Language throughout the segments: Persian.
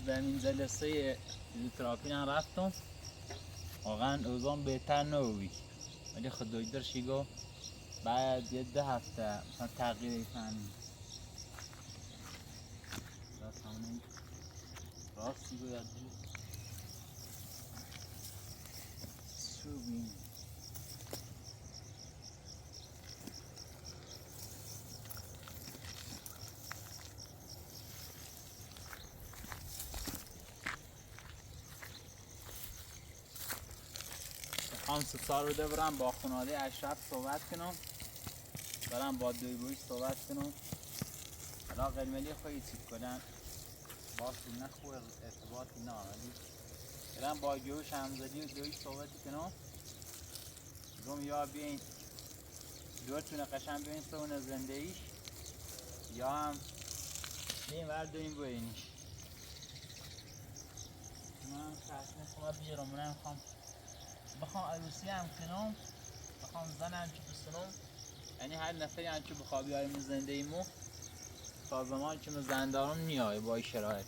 در این جلسه فیزیوتراپی رفتم، واقعا اوضاعم بهتر نبود، ولی خود دکتر چی گفت بعد یه 2 هفته مثلا تغییر فهمید. راستی باید بود سوبین خواهم 3 سال رو برم با خانواده اشرف صحبت کنم، برم با دویگویی صحبت کنم. حالا قلملی خواهی چیز کنم باشی نخواه ارتباطی نه، ولی برم با جوش همزدی و دویش صحبت کنم. گم یا بیاین دورتونه قشنگ بیاین سونه زنده ایش، یا هم بیاین وردوین بوینیش. من تصمیم خواهم بیارم، من بخوام عروسی هم کنم، بخوام زن هم چی بسنم، یعنی هر نفری هم چی بخوابی هایمون زنده ایمو تا زمان که من زندارم نیای با شرایط.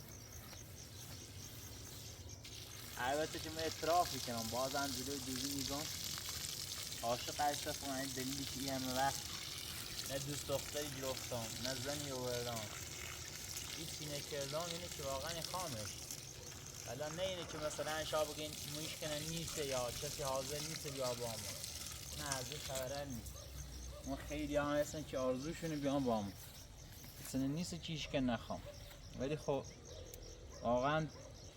البته که من اعتراف کنم بازم جلوی دوزی میگم عاشق اشرف و این دلیلی که این همه وقت نه دوست دختری گرفتم نه زنی آوردم، این سینه کردم اینه که واقعا خامش. حالا نه اینه که مثلا شما بگین مشکنه نیست یا کسی حاضر نیست بیا با ما، نه ازش خبره نیست. اون خیلی ها هستن که آرزوشونه بیان با ما، اصلا نیست که هیچ که نخوام، ولی خب واقعا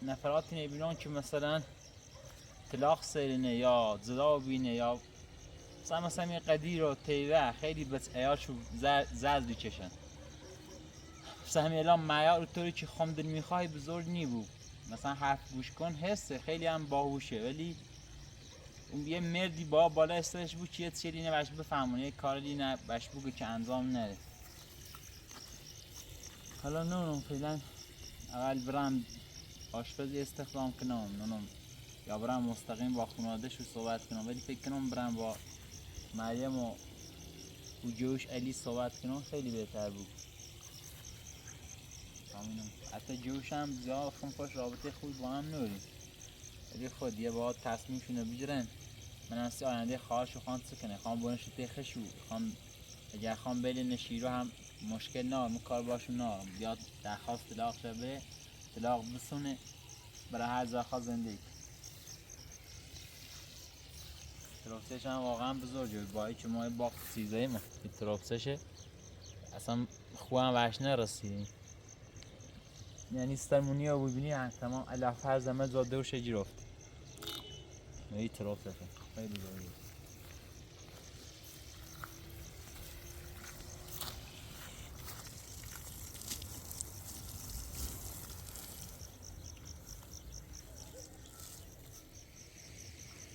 نفراتی نبینان که مثلا طلاق سرینه یا زدا بینه یا مثلا این قدیر و تیوه خیلی بس ایاشو زد بکشن. مثلا همین الان معیار طوری که خام دل میخوای بزرگ نی بود، مثلا حرف گوش کن حسه خیلی هم باهوشه، ولی اون یه مردی با بالا استرش بود که یه چیلی نه بهش بفهمونه یه کاری نه بهش بگه که انجام نره. حالا نونم فعلا اول برم آشپزی استخدام کنم، نونم یا برم مستقیم با خانواده شو صحبت کنم، ولی فکر کنم برم با مریم و جوش علی صحبت کنم خیلی بهتر بود. حتی جوش هم زیاد خوش رابطه خوب با هم نوریم، ولی خود یه باید تصمیمشون رو بگیرن. من هستی آینده خواهرشو خواهند سکنه خواهم بونشو تیخشو خواهم اگر خواهم بلین شیرو هم مشکل نارم کار باشم نارم، بیاد درخواست طلاق شده طلاق بسونه برای هر زخوا زندگی. تروپسش هم واقعا بزرگه باید که ما باقت سیزه ما تروپسشه اصلا خواه وحش نرسیدیم، یعنی سرمونی ها ببینی تمام الاف هر زمه زاده و شجی رفت این تروپسشه خیلی بزرگه.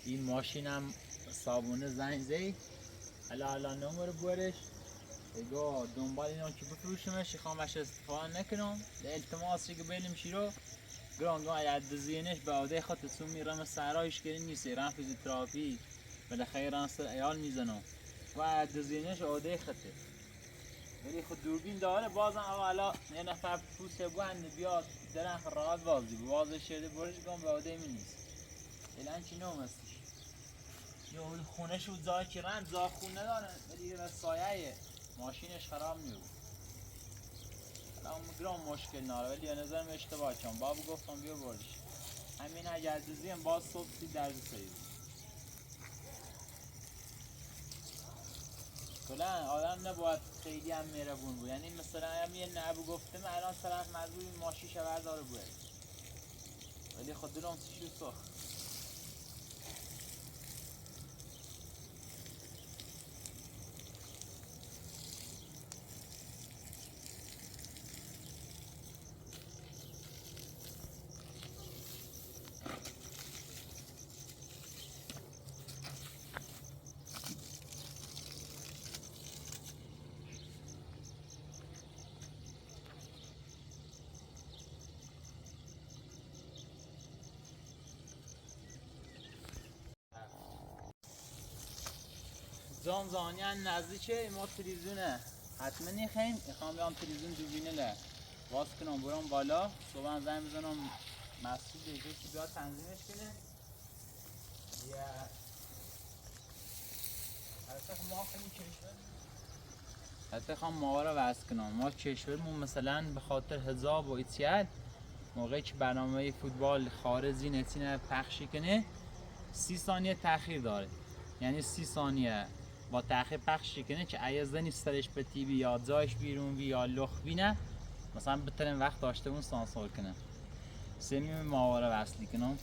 این ماشینم صابونه زنگ زی حالا نمر بورش اگه دنبال اینا که بفروشمش خواهم وش استفاده نکنم التماسی که بینم شیرو گرانگاه اگر دزینش به عوده خود تسون میرم سرایش که نیست ایران فیزیوتراپی بالاخره ران سر ایال میزنم و دزینش عوده خطه، ولی خود دوربین داره بازم اولا یه نفر پوسته بوند بیاد درن خراد بازی بازش شده برش گم به عوده می نیست الان چی نوم استش یا خونه شو زای که رن زا خونه داره ولی یه سایه ماشینش خراب میو. الان گرام مشکل ناره ولی به نظرم اشتباه چون بابو گفتم بیا بردش همین اگر دزیم باز صبح 30 درجه سید کلا آدم نباید خیلی هم مهربون بود، یعنی مثلا هم یه نبو گفتم الان طرف مجبور ماشی شور داره بود، ولی خود دلم سیشو سخ. زان زانیان نزدیکه ما تلویزیونه حتما نخیم میخوام بیام تلویزیون ببینه له باز کنم برام بالا صبح زنگ بزنم مسعود دیگه که بیاد تنظیمش کنه یا حتی خواهم ما را وصل کنم. ما کشورمون مثلا به خاطر حزاب و اتیاد موقعی که برنامه فوتبال خارجی نتینه پخشی کنه 30 ثانیه تأخیر داره، یعنی 30 ثانیه با تأخیر پخش کنه که اگه زنی سرش به تیوی یا جایش بیرون بی یا لخ بینه مثلا بترین وقت داشته اون سانسور کنه. سمیم ماواره وصلی کنم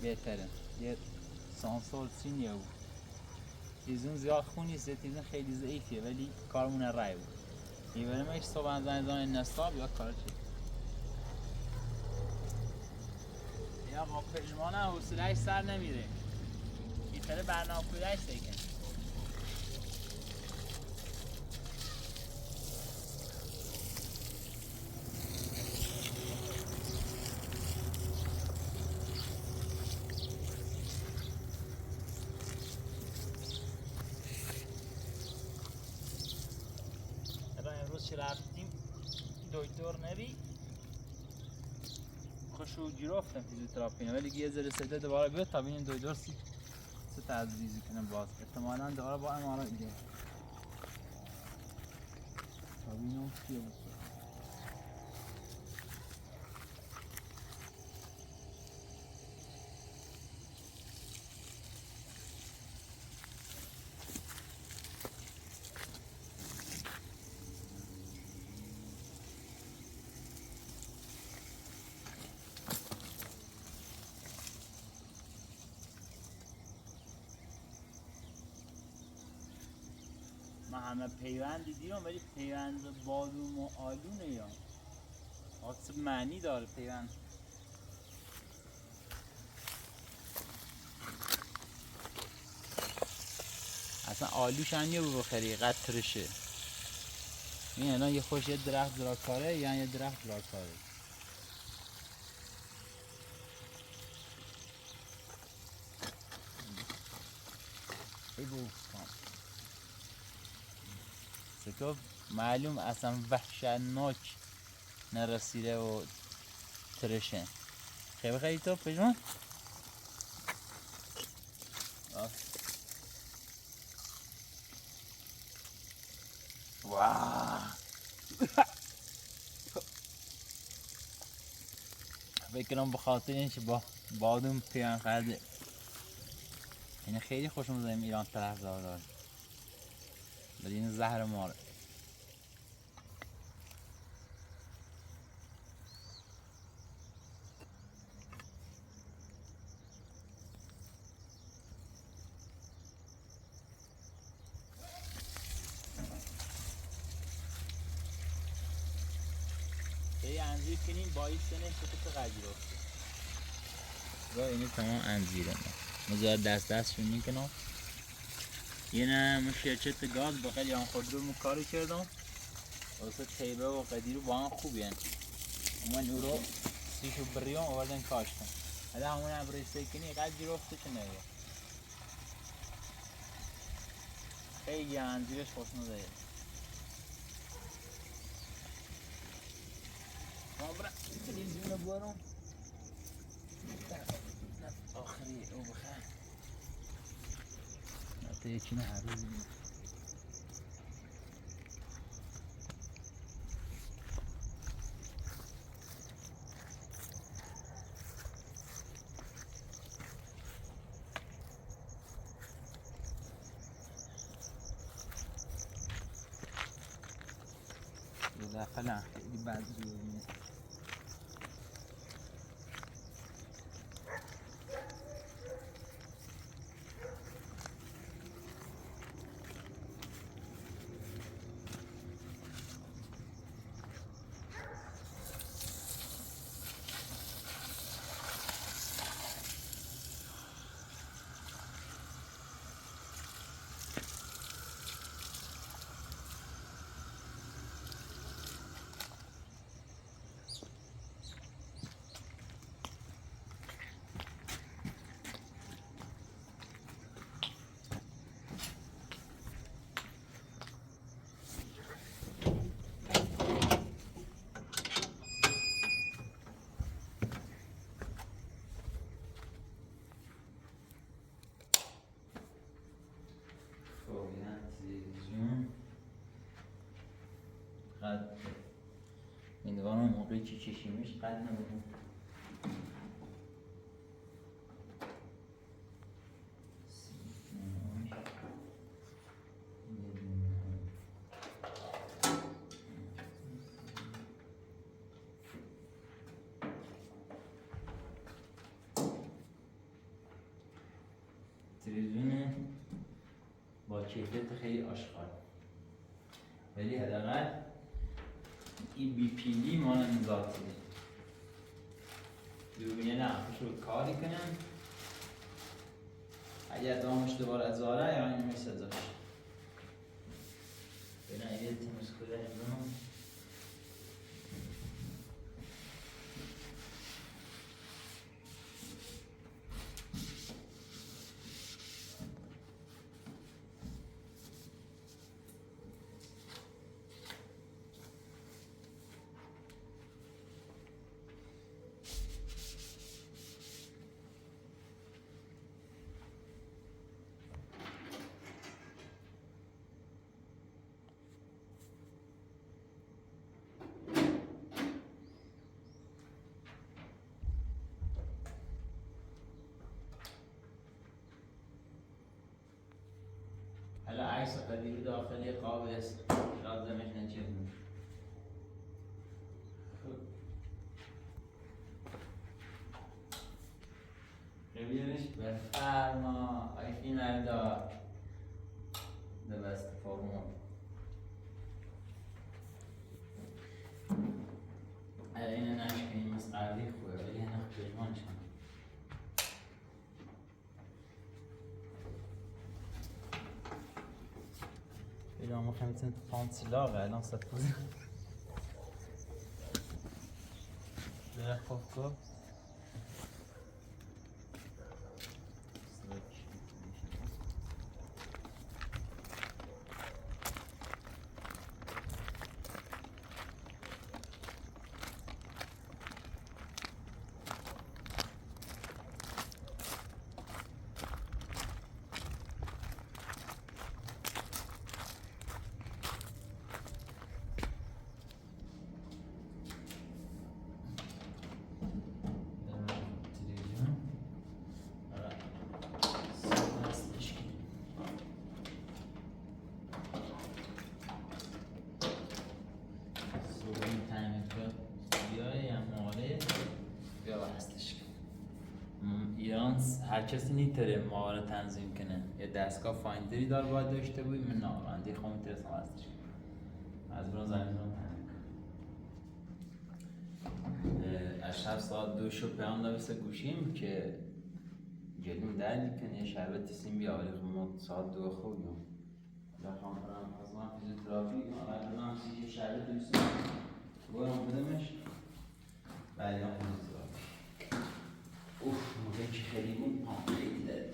بهتره. یه سانسور سینیه بود تیزون زیاد خونی است، تیزون خیلی ضعیفیه ولی کارمون رای بود. یه بریم ایش صبح زنیزان نصاب یا کار چی یا با پژمان هم حوصله‌اش سر نمیره. این طره برنامه کودش دیگه امروز که رفتیم دکتر نبی خوشو گرفتم فیزیوتراپی ولی یه ذره سده دوباره بیاد تا ببینیم دکتر سی تجویزی کنه باز احتمالاً دوباره با ام آر آی دیگه تا ببینیم چیه بود. من همه پیوند دیدم ولی پیوند بادوم و آلونه یا آسب معنی داره پیوند. اصلا آلوش هم یه بخری قد ترشه. این الان یه خوش یه درخت دراکاره یا یه درخت دراکاره ای بوستان سکو معلوم اصلا وحشتناک نرسیده و ترشه. خیلی خیلی تو پشمان واو بکنم بخاطر این که با بادوم پیان خرده این خیلی خوشم زدیم ایران طرف داره ولی این زهر ماره. یه انزیر کنیم با این سنه که تو قدیر افته با اینه تمام انزیره ما مزار دست شون میکنم. یه نه مشیرچت گاز با خیلی هم خود رو کاری کردم واسه تیبه و قدیر با هم خوبی هن من او رو سیشو بریام آوردن کاشتم حالا همون ابریسته کنی قدیر افته که نگه خیلی انزیرش خوشم زده. ما برا تلویزیون برام آخری او بخیر حتی یکی نه هر روز داخل خیلی بد جوری قد امیدوارم موقعی که کشیمش قد نبودم. تلویزیون با کیفیت خیلی آشغال، ولی حداقل این بی پی دی مال ذاتی دوربین نقش رو کاری کنم. اگر دامش دوباره از زاره یعنی مثل داشت بنا ایده تیمس کده امرون هلا عكس قديم داخلي قابل لازم احنا نجيبه. ببینش بفرما ایفی ندار ده بست فرمون اینه نشکنیم از قبلی خوبه ولی اینه خیلیمانش کنم. الان ما خمیتین پانسیلاغه الان ستوزی بره خوب کن هر کسی نیتره ما رو تنظیم کنه. یه دستگاه فایندری دار باید داشته بودی من نامنده خواهم میترسم هستش از برون زمین رو از شب ساعت 2 شو پیام دارسته گوشیم که جلیم دردی کنه یه شربتی سیم بیاوری ما ساعت 2 خوبیم بخوام برم از من فیزیوتراپی اول برم سیجی شربت دوستم برم بدمش بعدی هم فیزیوتراپی. اوف موقعی که خیلی بود خیلی داره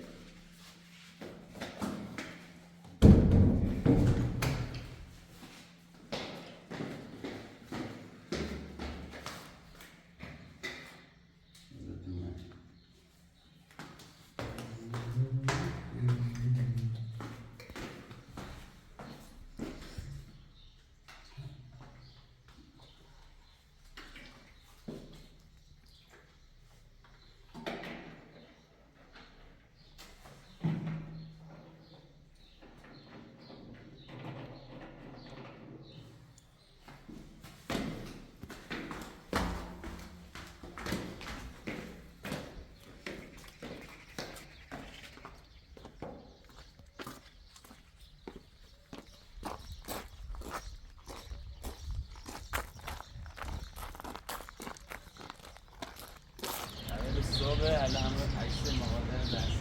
صبح هلا همراه هشت مغازه دست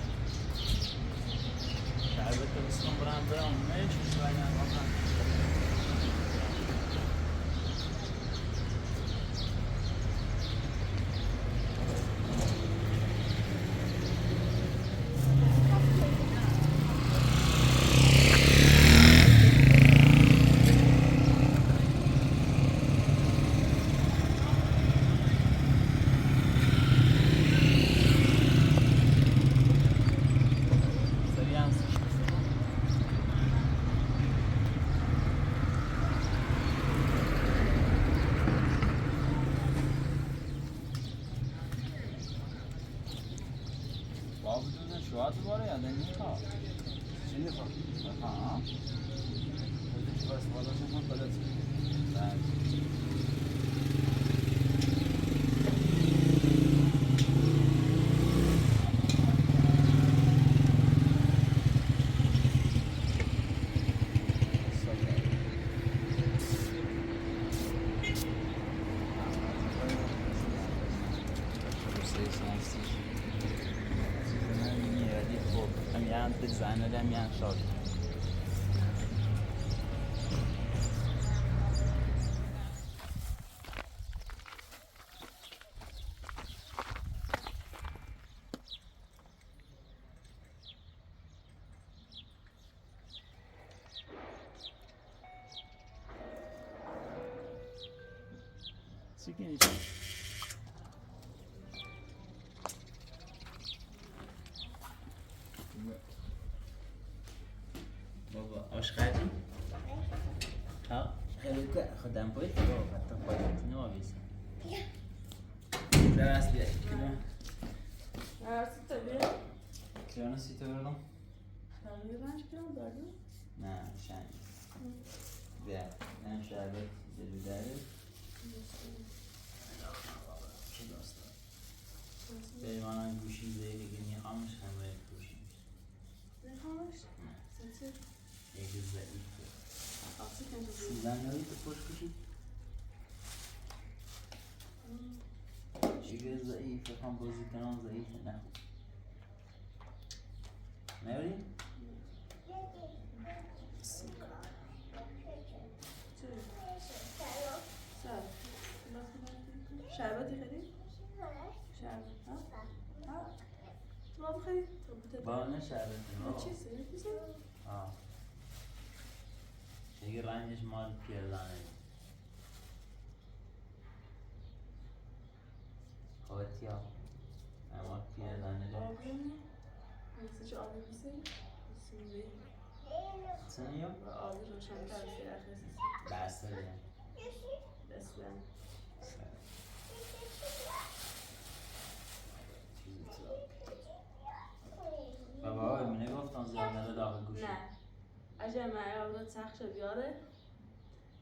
شعبت بسكم برام ماشي شوية ساعت باره یا نمیخواد چی میخواد؟ ها بودی که استفاده شد بلد زنه دم یان شاد Seguinte. بابا آش خریدی؟ ها؟ خیلی که خودم باید بابا حتی خودت نمی‌آویزم. درست بیای کدوم؟ Arası tabii. کیلو نسیت بردم؟ Tanrı'dan çıkıyor mu dördü? نه شنگ. بیا نه شربت دلوداره. چه داستان؟ پیمانان گوشی زیادی که میخوامش همه گوشی میشه. Ne kalmış? Satır. یکی ضعیفه. Altı kendi سیزن نوید پشت کشید؟ یکی ضعیفه هم بازی کنان ضعیفه نه. نوید؟ شربتی خیلی؟ شربت ها؟ ها؟ تو آب خیلی؟ با نه شربت نه چیزی؟ چیزی؟ آه دیگه رنگش مال پیردانه خواهدی ها مال پیردانه آبی می؟ مثل چه آبی میسی؟ سیزی سنیو؟ آبی روشن ترسی اخیسی بسته بیم بسته بابا امینه گفتم زیاد نده داخل گوشی نه اجا معیار تخش بیاره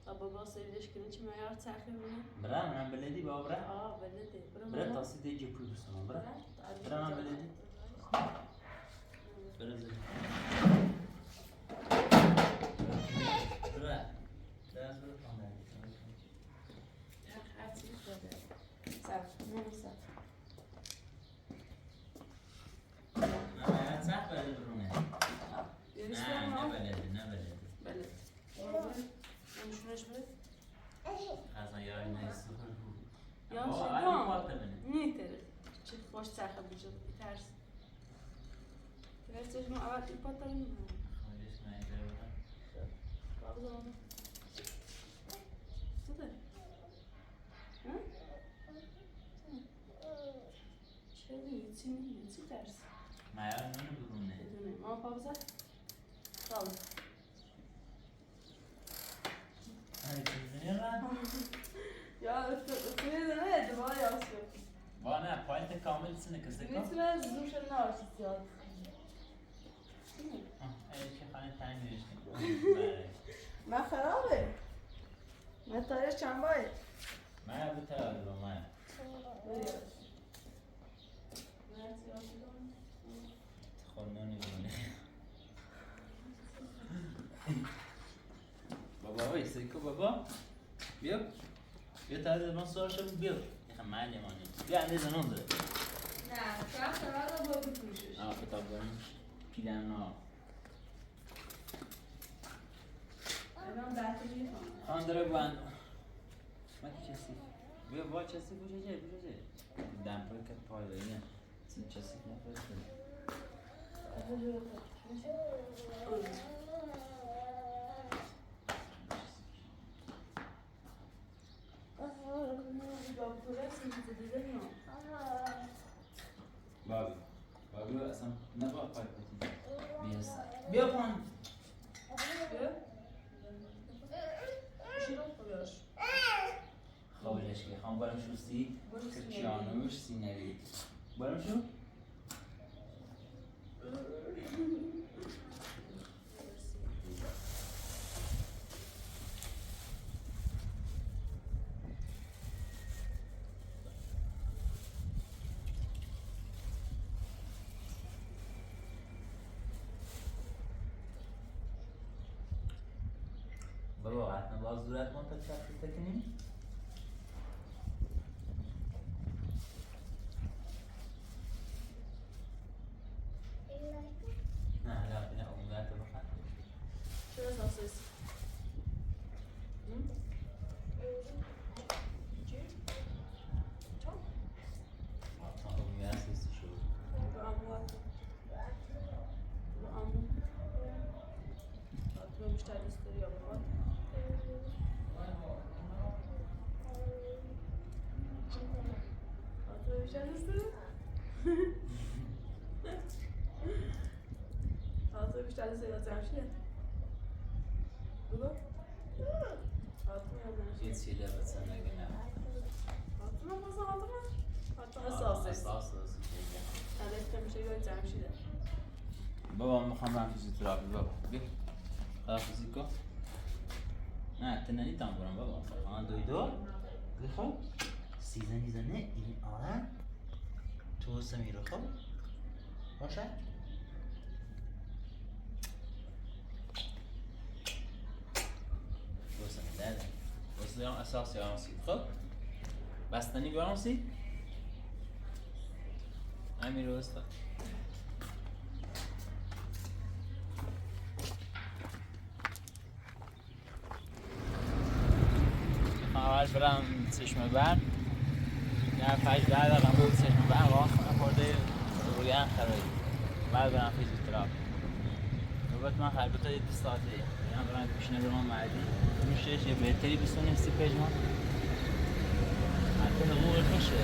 و بابا سیدش کنه چی معیار تخش بینه برا من بلدی بابا برا آه بلده برا تاسی دیجی پول بسنم برا برا من بلدی برا زیر برا دست برا خانده هر چیز بده صف نمیصف نه صح بلد برونه نه بلده بلد نمیشونش بده خزان یاری نیستی یا شدام نیتره چه خوش تخه بجد ترس ترسش ما اول این پات داریم خواهیش نایده بودم بابا زمان چطور؟ ها؟ چه دیگه چی میگه چی ترس؟ معیار نونه برونه بدونه ما پابزه؟ بابا یا اتفاقی ادوار یاسو با نه پایینت کامل سنه کسی کن میتونه زوش نارسی زیاد ایچی خانه تنگ نوشتیم من خرابه من تاریخ چند باید من به تر رو من خونونی بونه بابا ایستی که بابا بیا بیا تا از من سوال شد بیا یخم محلی مانی بیا اندیزه نون داره نه شاید خراب رو باید بپوشش آه کتاب دارم پیدن نا الان بحثی میخوام خان داره بند من که چسی بیا با چسی بوجه دمپر که پای بگیم سین چسی نفرست بابی اصلا نباید پای کنیم بیا پان خواهیش که خواهم برم شوستی کرچیانوش سینری برم شو؟ بابا حتما باز دورت ما تا چپ تکنیم؟ نه نه اونورت بخواه چرا ساسیس؟ اونورت سیستی شد رو امو تو بیشتر دوست داری یا بخواد؟ تو بیشتر دوست داری؟ تو بیشتر دوست داری یا جمشیده؟ بگو یه چیله بسن نگه نه حتما ساسیس ساسیس که میشه یا جمشیده بابا میخوام برم فیزیوتراپی بابا بیا خداحافظی کن نه تنانی تام برم بابا آن دویدو بخواب سیزنه این آره تو سمیرو خب باشه تو سمیده واسه هم اساسی آنسی خب بستنی بیارمسی همین رو بستا اول برم چشمه بر یه پنج بعد رقم بود چشمه بر واقعا خورده روی هم خرایی بعد برم فیزیوتراپی البته من خیلی دو ساعته یعنی برم پیشنه برم مردی میشهش یه بهتری بسونیم سی پیجمان حتی نقوه خوشه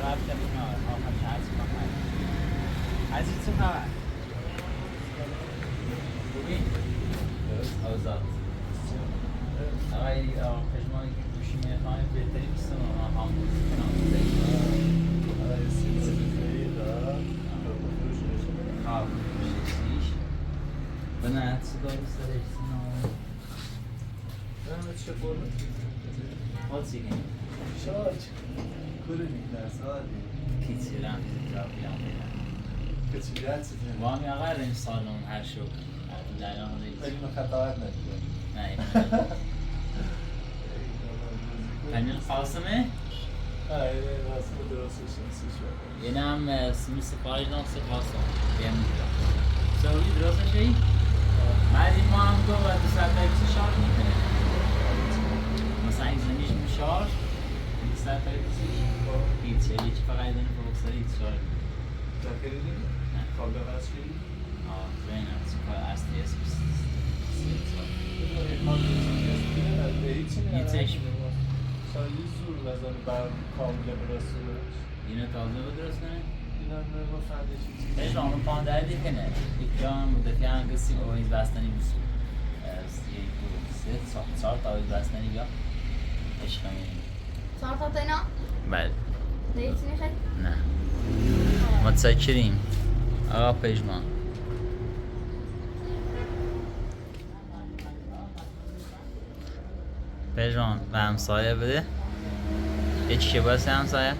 رفتم اینا آخرش عزیز من عزیز چه خبر؟ خوبی؟ اوزاد آقای پژمانی که گوشی میخوایم بهتری بستم و هم بودی کنم آره سیزی دار خواب شیش بنات صدا بسرش سنو چه برد؟ What again? شاج کلی نزادی Kids رم فیزیوتراپی هم میرن کچیلیت سیدیم وامی آقا ریم سالون هر شو دلان ریز خیلی مخطوات نکنه نه پنیل قاسمه؟ آره واسه درستش نسی شد یه نم سمی سفارش دام سی قاسم بیم میگم سوری درست شدی؟ بعدی ما هم دو و دو ساعت بیسی شارژ میکنه مثلا این زنیش میشارژ دو ساعت بیسی هیچ یه چی فقط زنی فوقسر هیچ شارژ تا کردی؟ نه کابل قصد شدی؟ زینم سکار اصلی اسم هیچش سالی زور بزن بر کامل برسونش اینو تازه بود درست کنه؟ اینا نمو فردش There's on the pond I did it. Ik kan de fianche o in bastani bis. صارت آویز بستنی یا عشق می‌بینی صارت اینا؟ بله نیستی میخوای؟ نه متشکریم آقا پژمان پژمان به همسایه بده یه چیه باید همسایه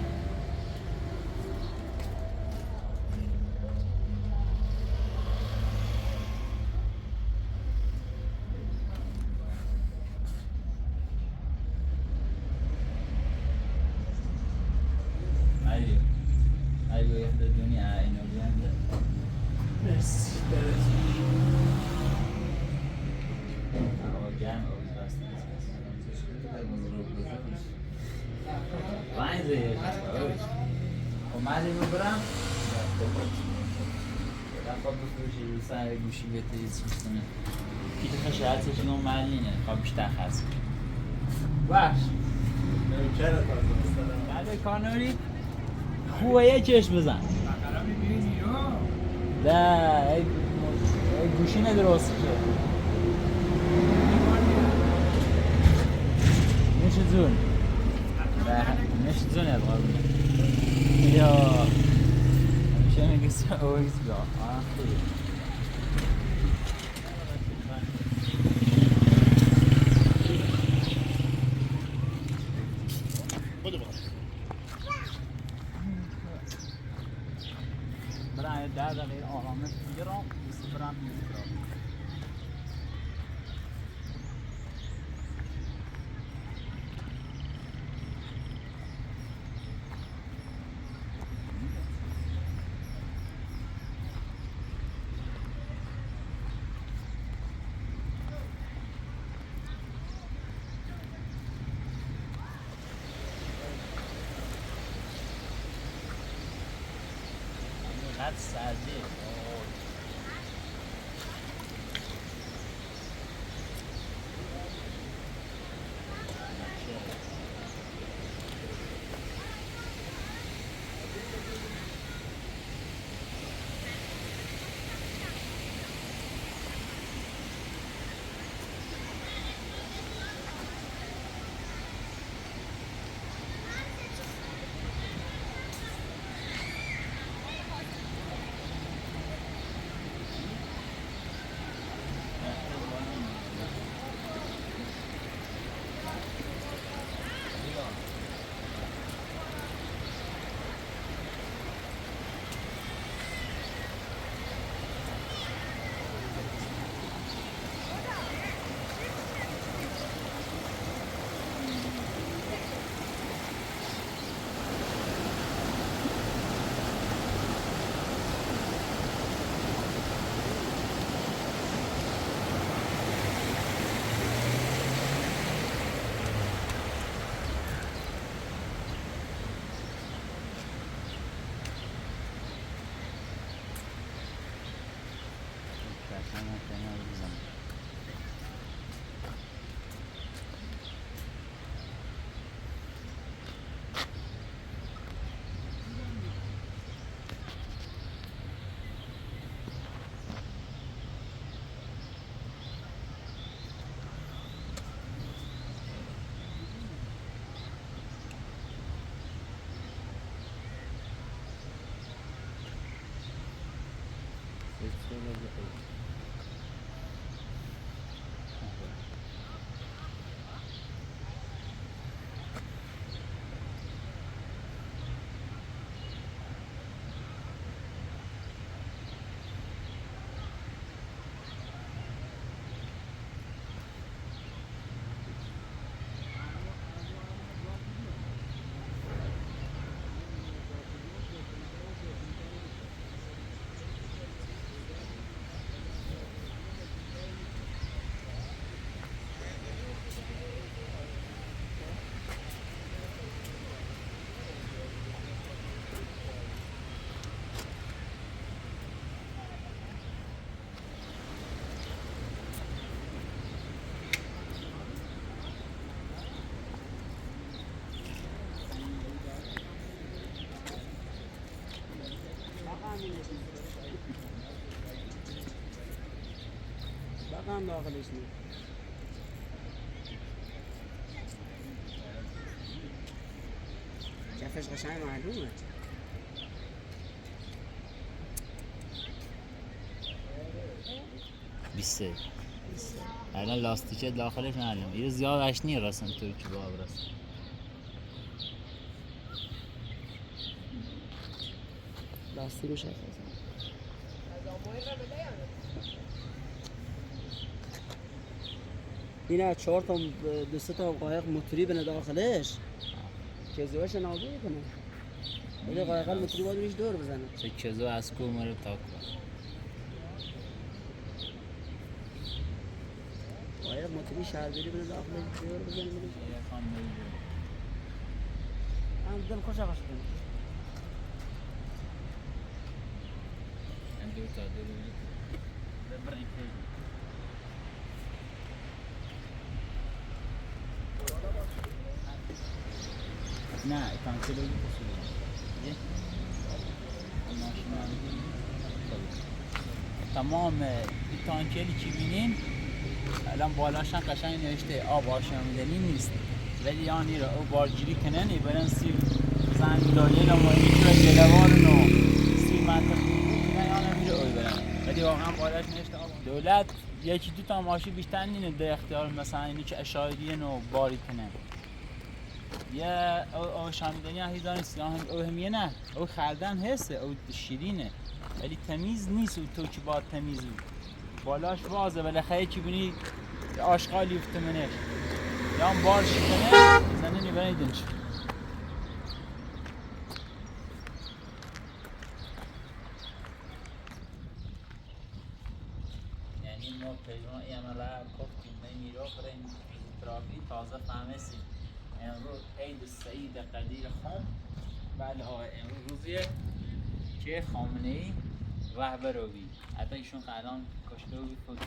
Ayo yang dari dunia ini yang مرسی درست awal jam awal pasti. Lain sih. Kemarin berang. Dapat بفروشی رو سر گوشی بهتری سیستمه که تو شرطش اینو ملینه خواب بیشتر خرص باش نوکر تازه بستنم بعد کانوری خوبه یه چشم بزن ده ای گوشی ندرست که میشه زون میشه زون از قربونه یا همیشه Schöne Songs da. Ah, cool. برای در دقیقه آرامش بگیرم برم میگیرم That's sad, هم داخلش نیست. کفش قشنگ معلومه. بیسته الان لاستیکه داخلش معلومه یه زیادش نیه رسم توی که با برسه لاستیکش هست اینه 4 تا 2 تا قایق موتوری بنه داخلش که زوش نازو کنه ولی قایق موتوری باید روش دور بزنه چه کزو از کو مره تا قایق موتوری شهرداری بنه داخلش دور بزنه هم دل خوش آقاش کنه اندو تا دل ببرین نه تانکه رو تمام این تانکلی که بینین الان بالاشن قشنگ نوشته آب آشامیدنی نیست ولی یعنی را او بارگیری کنن برن سیر زنگ دایه نمایی که جلوارن و سیر منطقی بود نه یا نمیره اوی برن ولی واقعا بالش نشته دولت یکی دو تا ماشین بیشتر نینه ده اختیار مثلا اینی که اشایدی نو باری کنه یه او شامیدنی هیدان سیاه او همیه نه او خردن هسته او شیرینه ولی تمیز نیست و تو که باید تمیز بود بالاش وازه بالاخره چی بینی آشغالی افته منش یا هم بار شکنه زنه نیبرنی دنش یعنی ما پیجان ایمه را گفتیم نمیرا برای ترافی تازه فهمستیم امروز عید سعید قدیر خان بله ها امروز روزیه که خامنه‌ای رهبروی حتی ایشون الان کشته و فوت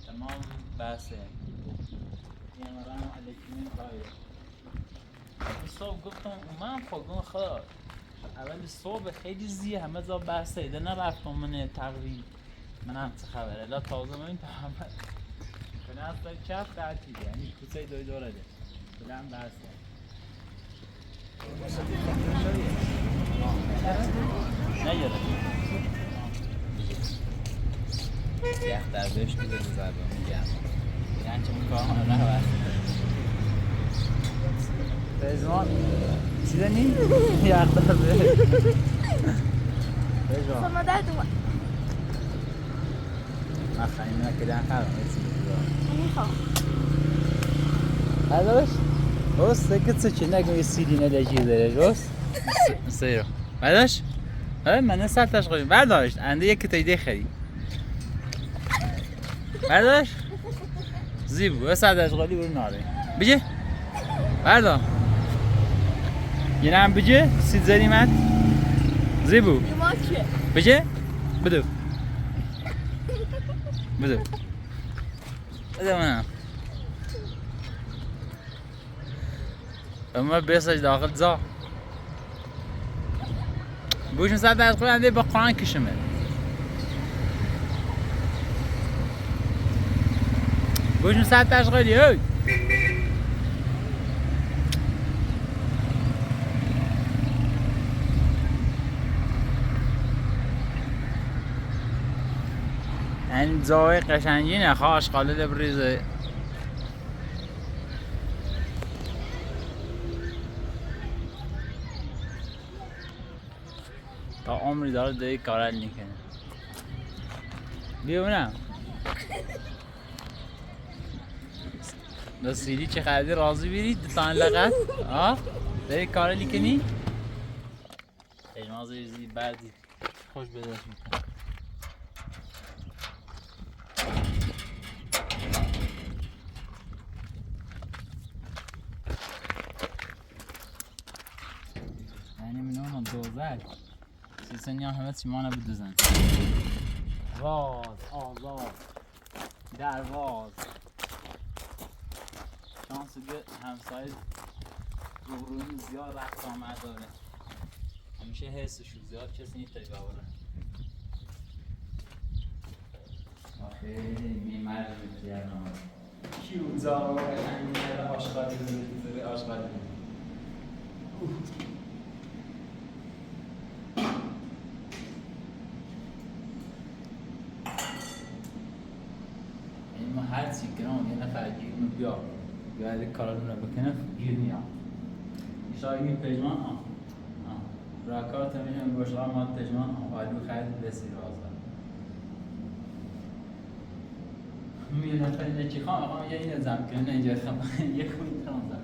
تمام بحثه یه مرام علیکمی باید صبح گفتم من خودم خدا اول صبح خیلی زیه همه زا بحثه ایده نرفتم من تقریب من هم چه خبره لا تازه من این تحمل کنه اصلا چپ تعطیده یعنی کوسه دوی دوره ده بله هم بحثه نیاره یخ در بهش میده رو زربان میگم یعنی چه میکنم نه بس رزمان چی دنی؟ یخ در بهش رزمان سما در دوما من خیلی نکردن خرم ایسی بگذارم میخوام هداش؟ روست سکت چه نگم یه سیرینه لجی داره روست؟ سیرو هداش؟ من نسال تشغیلی برداشت انده یک تایده خری برداشت؟ زیبو یه سال تشغیلی برو ناره بجه؟ بردار یه نم بجه؟ سید زریمت؟ زیبو بجه؟ بدو بدو بده منم اما بیسش داخل زا بوش نسال تشغیلی انده با قرآن کشمه بوش نسال تشغیلی هی این زاویه قشنگی نه خواهش قالل بریزه تا عمری داره دیگه کارل نکنه بیا بونم سیری چه خریدی راضی بیرید دوتان لغت آه دیگه کارلی کنی اجماز ریزی بردی خوش بداشت میکنه یعنی من اونم دوزد سیسنیا همه چیمانه بدوزن راز آزاد درواز شانس که همسایه روبروی زیاد رفت آمد داره همیشه حسشون زیاد کسی نیست تایی باوره خیلی میمرد میتونم کیو زارو قشنگی آشغالی بزنید آشغالی یعنی ما هر چی کنم یه نفر گیرمو بیا یه کارالون رو بکنه گیر میام شاید پژمان راکار تمیشم گوشلا ما پژمان آلو خرید بسیار آزاد یه نفر اینه چی خواهم یه اینه زم کنه اینجا خواهم یه خونی کنم زم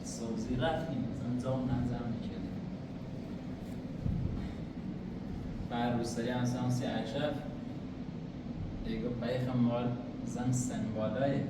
سوزی رفتیم مثلا زام نزم میکردیم بر روستایی همسان سی اشرف دیگه پیخ مال زن سنبالای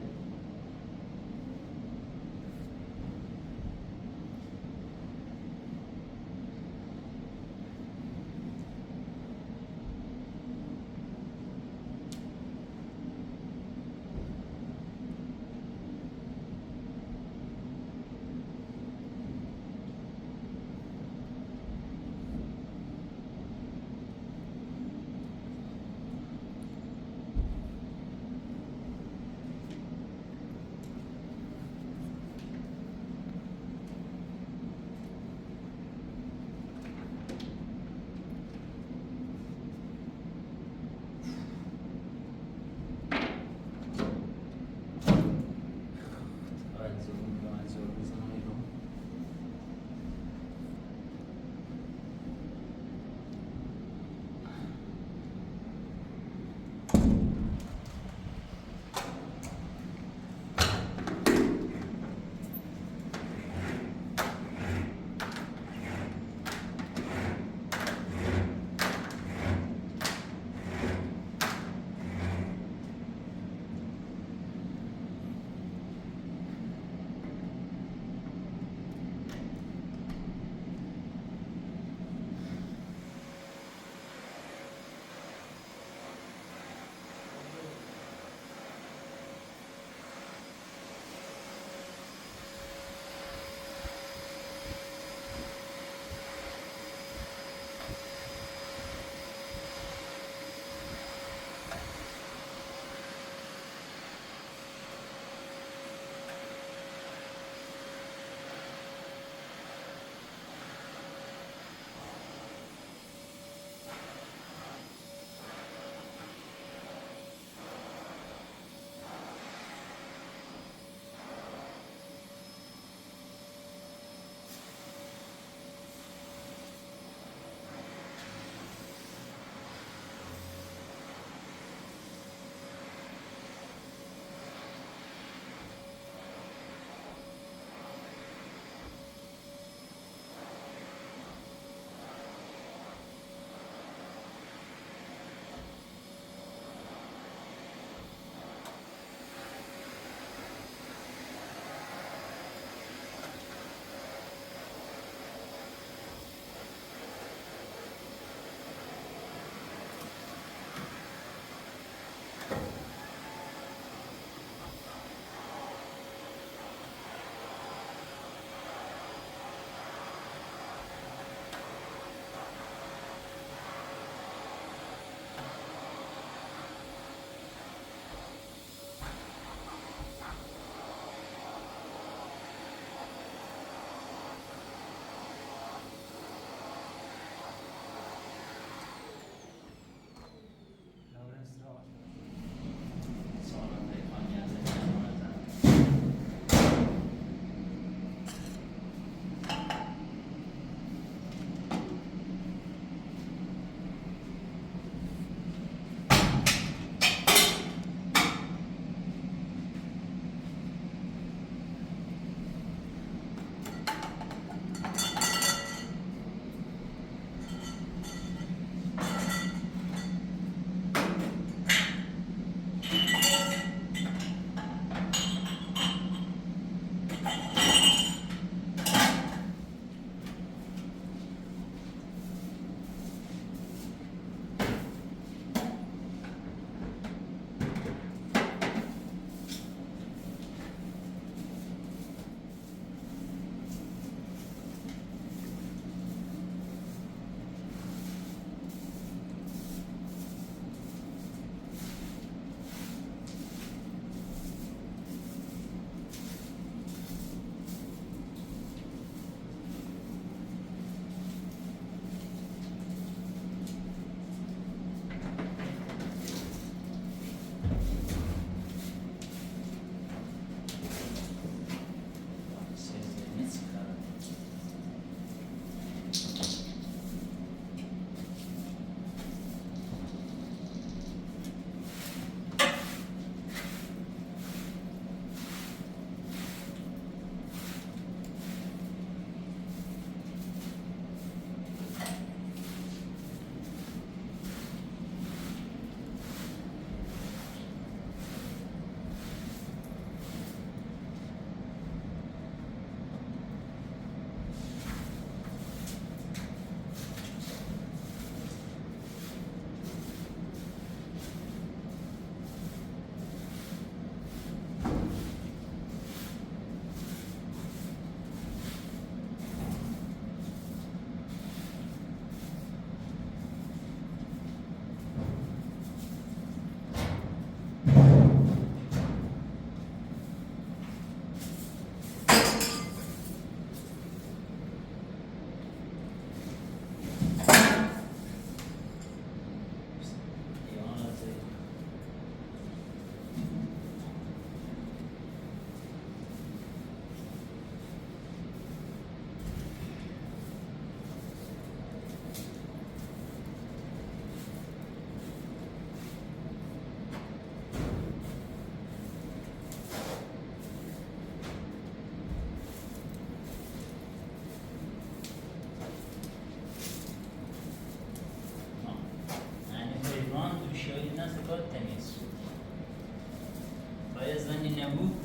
آیا زنی نبود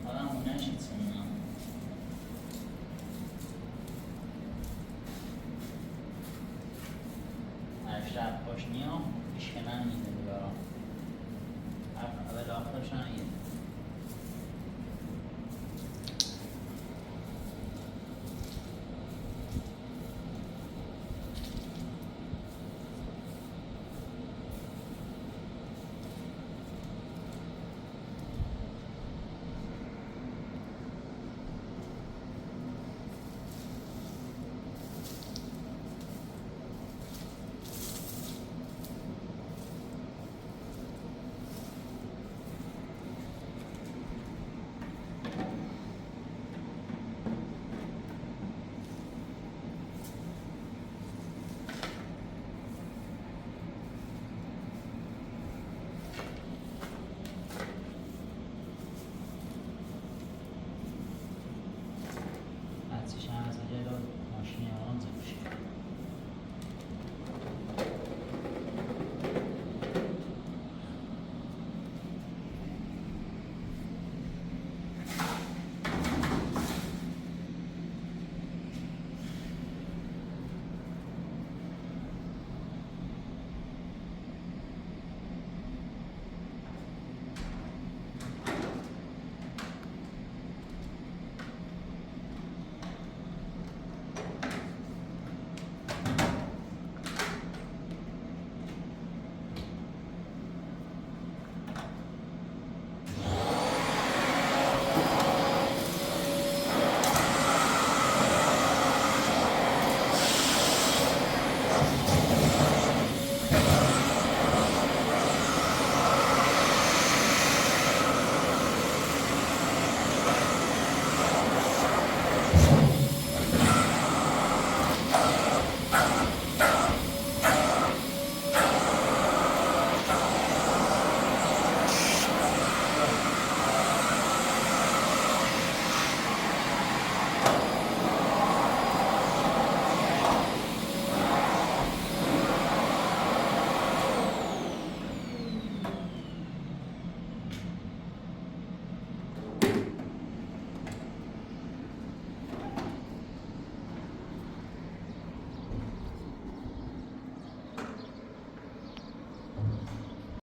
آدم اونه نشید سنم هشتر پاش نیام پیشکنن میده دیگه اول آخرشان یه